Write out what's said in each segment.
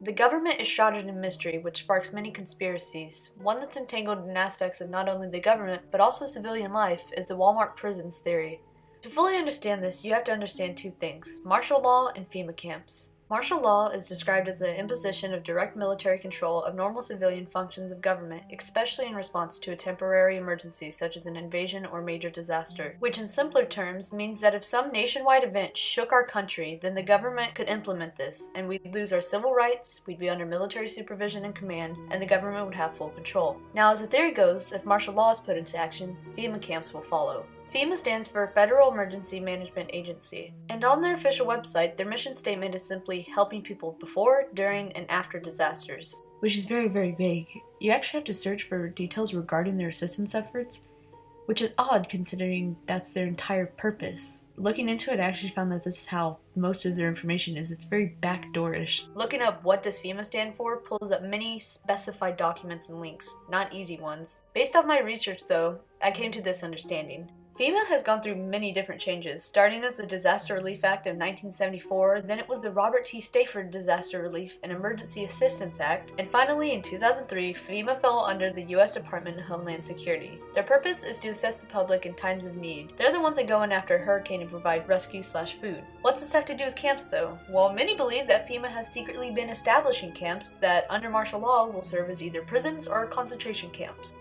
The government is shrouded in mystery, which sparks many conspiracies. One that's entangled in aspects of not only the government, but also civilian life, is the Walmart prisons theory. To fully understand this, you have to understand two things: martial law and FEMA camps. Martial law is described as the imposition of direct military control of normal civilian functions of government, especially in response to a temporary emergency such as an invasion or major disaster, which in simpler terms means that if some nationwide event shook our country, then the government could implement this, and we'd lose our civil rights, we'd be under military supervision and command, and the government would have full control. Now, as the theory goes, if martial law is put into action, FEMA camps will follow. FEMA stands for Federal Emergency Management Agency, and on their official website, their mission statement is simply helping people before, during, and after disasters. Which is very, very vague. You actually have to search for details regarding their assistance efforts, which is odd considering that's their entire purpose. Looking into it, I actually found that this is how most of their information is. It's very backdoorish. Looking up what does FEMA stand for pulls up many specified documents and links, not easy ones. Based off my research though, I came to this understanding. FEMA has gone through many different changes, starting as the Disaster Relief Act of 1974, then it was the Robert T. Stafford Disaster Relief and Emergency Assistance Act, and finally in 2003, FEMA fell under the U.S. Department of Homeland Security. Their purpose is to assist the public in times of need. They're the ones that go in after a hurricane and provide rescue/food. What's this have to do with camps though? Well, many believe that FEMA has secretly been establishing camps that, under martial law, will serve as either prisons or concentration camps.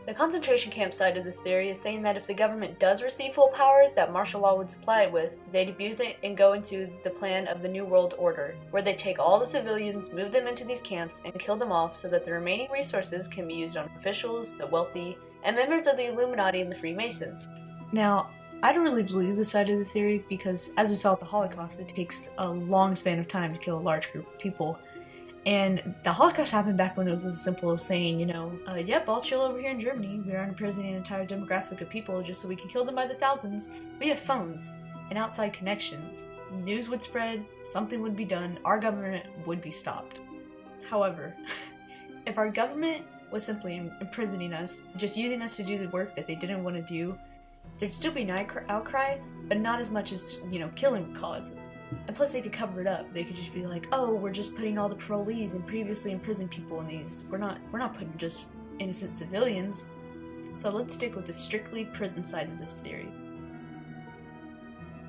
The concentration camp side of this theory is saying that if the government does receive full power that martial law would supply it with, they'd abuse it and go into the plan of the New World Order, where they take all the civilians, move them into these camps, and kill them off so that the remaining resources can be used on officials, the wealthy, and members of the Illuminati and the Freemasons. Now, I don't really believe this side of the theory because, as we saw with the Holocaust, it takes a long span of time to kill a large group of people. And the Holocaust happened back when it was as simple as saying, yep, I'll chill over here in Germany. We aren't imprisoning an entire demographic of people just so we can kill them by the thousands. We have phones and outside connections. News would spread, something would be done, our government would be stopped. However, if our government was simply imprisoning us, just using us to do the work that they didn't want to do, there'd still be an outcry, but not as much as, killing would cause. And plus they could cover it up. They could just be like, oh, we're just putting all the parolees and previously imprisoned people in these. We're not putting just innocent civilians. So let's stick with the strictly prison side of this theory.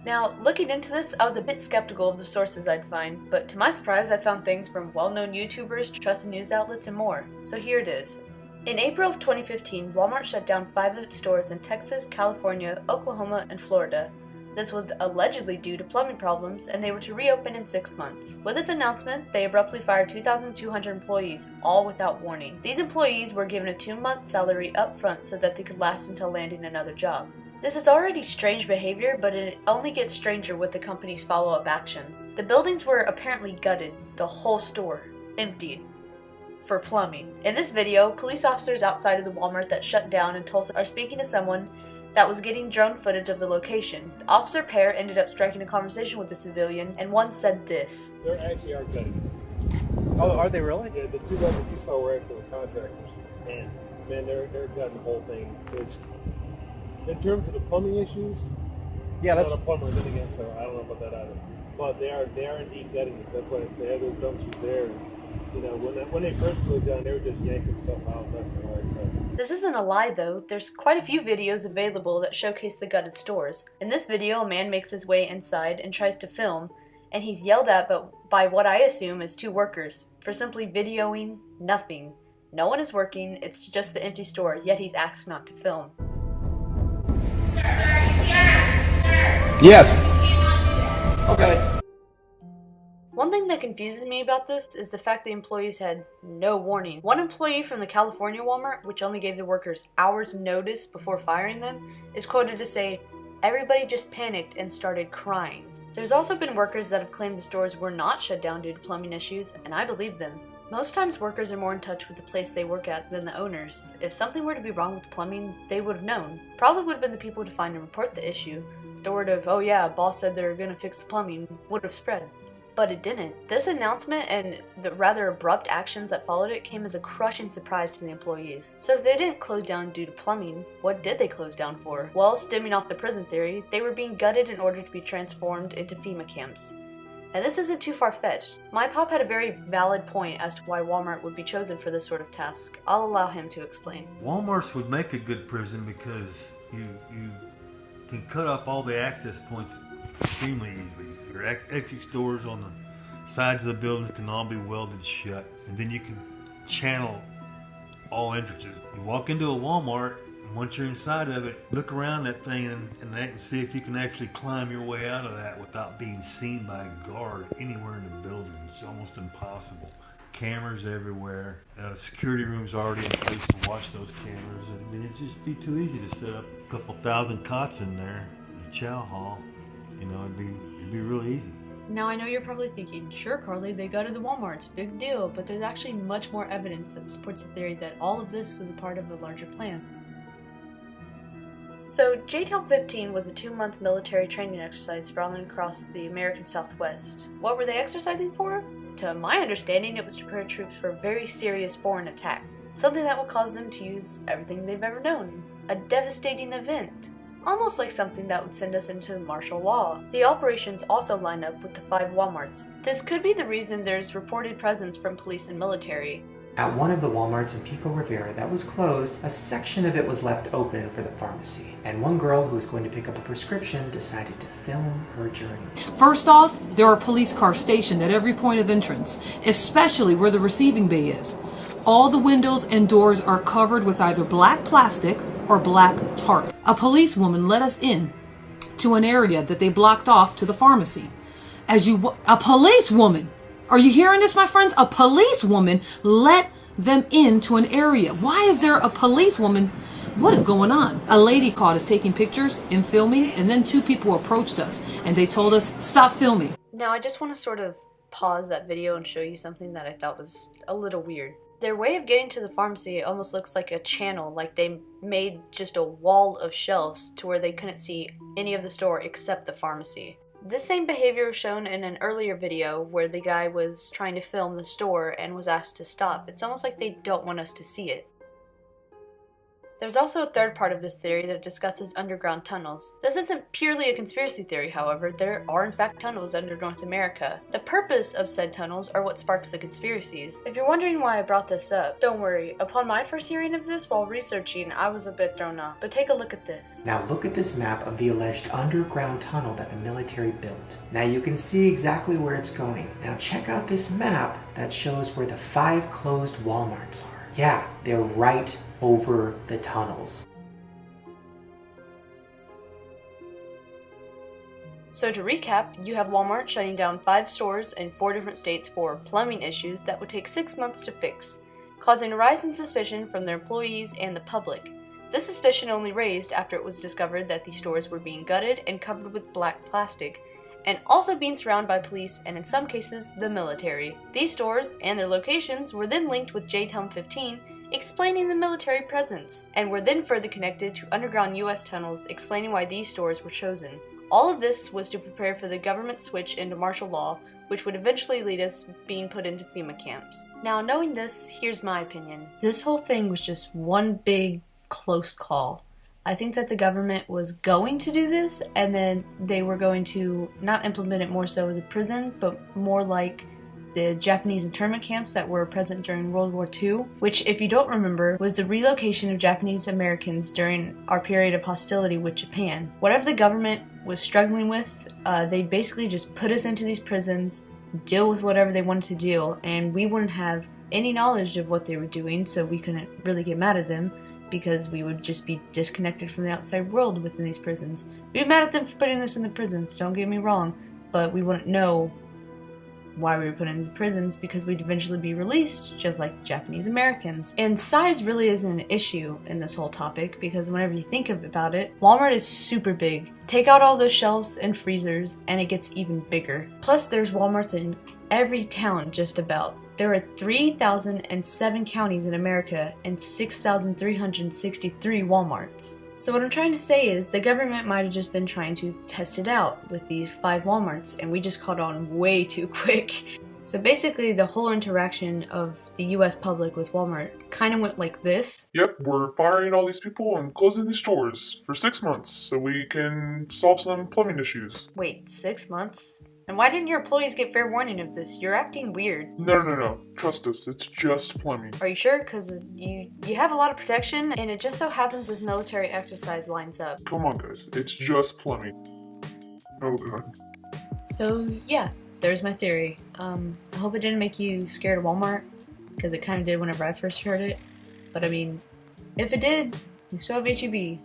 Now, looking into this, I was a bit skeptical of the sources I'd find, but to my surprise I found things from well-known YouTubers, trusted news outlets, and more. So here it is. In April of 2015, Walmart shut down 5 of its stores in Texas, California, Oklahoma, and Florida. This was allegedly due to plumbing problems, and they were to reopen in 6 months. With this announcement, they abruptly fired 2,200 employees, all without warning. These employees were given a 2-month salary up front so that they could last until landing another job. This is already strange behavior, but it only gets stranger with the company's follow-up actions. The buildings were apparently gutted, the whole store emptied, for plumbing. In this video, police officers outside of the Walmart that shut down in Tulsa are speaking to someone that was getting drone footage of the location. The officer pair ended up striking a conversation with the civilian, and one said this. They actually are gutting. Oh, are they really? Yeah, the 2 guys that you saw were actually contractors. And man, they're gutting the whole thing. It's, in terms of the plumbing issues, Yeah, I'm that's not a plumber then again, so I don't know about that either. But they are indeed gutting it. That's why they have those dumpsters there. When they first moved down, they were just yanking stuff out left and right. So. This isn't a lie though, there's quite a few videos available that showcase the gutted stores. In this video, a man makes his way inside and tries to film, and he's yelled at by what I assume is 2 workers for simply videoing nothing. No one is working, it's just the empty store, yet he's asked not to film. yes. Okay. One thing that confuses me about this is the fact the employees had no warning. One employee from the California Walmart, which only gave the workers hours notice before firing them, is quoted to say, "Everybody just panicked and started crying." There's also been workers that have claimed the stores were not shut down due to plumbing issues, and I believe them. Most times workers are more in touch with the place they work at than the owners. If something were to be wrong with plumbing, they would have known. Probably would have been the people to find and report the issue. The word of, oh yeah, boss said they're gonna fix the plumbing, would have spread. But it didn't. This announcement and the rather abrupt actions that followed it came as a crushing surprise to the employees. So if they didn't close down due to plumbing, what did they close down for? Well, stemming off the prison theory, they were being gutted in order to be transformed into FEMA camps. And this isn't too far-fetched. My pop had a very valid point as to why Walmart would be chosen for this sort of task. I'll allow him to explain. Walmart's would make a good prison because you can cut off all the access points extremely easily. Your exit doors on the sides of the buildings can all be welded shut, and then you can channel all entrances. You walk into a Walmart, and once you're inside of it, look around that thing and see if you can actually climb your way out of that without being seen by a guard anywhere in the building. It's almost impossible. Cameras everywhere. Security rooms already in place to watch those cameras. I mean, it'd just be too easy to set up a couple thousand cots in there, in the chow hall. You know, it'd be real easy. Now I know you're probably thinking, sure Carly, they gutted the Walmarts, big deal, but there's actually much more evidence that supports the theory that all of this was a part of a larger plan. So, JTAL 15 was a 2-month military training exercise sprawling across the American Southwest. What were they exercising for? To my understanding, it was to prepare troops for a very serious foreign attack. Something that would cause them to use everything they've ever known. A devastating event. Almost like something that would send us into martial law. The operations also line up with the 5 Walmarts. This could be the reason there's reported presence from police and military. At one of the Walmarts in Pico Rivera that was closed, a section of it was left open for the pharmacy. And one girl who was going to pick up a prescription decided to film her journey. First off, there are police cars stationed at every point of entrance, especially where the receiving bay is. All the windows and doors are covered with either black plastic or black tarp. A policewoman let us in to an area that they blocked off to the pharmacy. A policewoman! Are you hearing this, my friends? A policewoman let them into an area. Why is there a policewoman? What is going on? A lady caught us taking pictures and filming, and then 2 people approached us and they told us, stop filming. Now I just want to sort of pause that video and show you something that I thought was a little weird. Their way of getting to the pharmacy almost looks like a channel, like they made just a wall of shelves to where they couldn't see any of the store except the pharmacy. This same behavior was shown in an earlier video where the guy was trying to film the store and was asked to stop. It's almost like they don't want us to see it. There's also a third part of this theory that discusses underground tunnels. This isn't purely a conspiracy theory, however. There are in fact tunnels under North America. The purpose of said tunnels are what sparks the conspiracies. If you're wondering why I brought this up, don't worry. Upon my first hearing of this while researching, I was a bit thrown off. But take a look at this. Now look at this map of the alleged underground tunnel that the military built. Now you can see exactly where it's going. Now check out this map that shows where the 5 closed Walmarts are. Yeah, they're right over the tunnels. So to recap, you have Walmart shutting down 5 stores in 4 different states for plumbing issues that would take 6 months to fix, causing a rise in suspicion from their employees and the public. This suspicion only raised after it was discovered that these stores were being gutted and covered with black plastic, and also being surrounded by police and in some cases the military. These stores and their locations were then linked with JTAL 15, explaining the military presence, and were then further connected to underground US tunnels explaining why these stores were chosen. All of this was to prepare for the government switch into martial law, which would eventually lead us being put into FEMA camps. Now knowing this, here's my opinion. This whole thing was just one big close call. I think that the government was going to do this, and then they were going to not implement it more so as a prison, but more like the Japanese internment camps that were present during World War II, which, if you don't remember, was the relocation of Japanese Americans during our period of hostility with Japan. Whatever the government was struggling with, they basically just put us into these prisons, deal with whatever they wanted to deal, and we wouldn't have any knowledge of what they were doing, so we couldn't really get mad at them, because we would just be disconnected from the outside world within these prisons. We'd be mad at them for putting us in the prisons, don't get me wrong, but we wouldn't know why we were put into prisons because we'd eventually be released, just like Japanese Americans. And size really isn't an issue in this whole topic because whenever you think about it, Walmart is super big. Take out all those shelves and freezers and it gets even bigger. Plus there's Walmarts in every town just about. There are 3,007 counties in America and 6,363 Walmarts. So what I'm trying to say is the government might have just been trying to test it out with these 5 Walmarts and we just caught on way too quick. So basically the whole interaction of the US public with Walmart kind of went like this. Yep, we're firing all these people and closing these stores for 6 months so we can solve some plumbing issues. Wait, 6 months? And why didn't your employees get fair warning of this? You're acting weird. No. Trust us, it's just plumbing. Are you sure? Because you have a lot of protection, and it just so happens this military exercise lines up. Come on, guys, it's just plumbing. Oh god. So, yeah, there's my theory. I hope it didn't make you scared of Walmart, because it kind of did whenever I first heard it. But I mean, if it did, you still have HEB.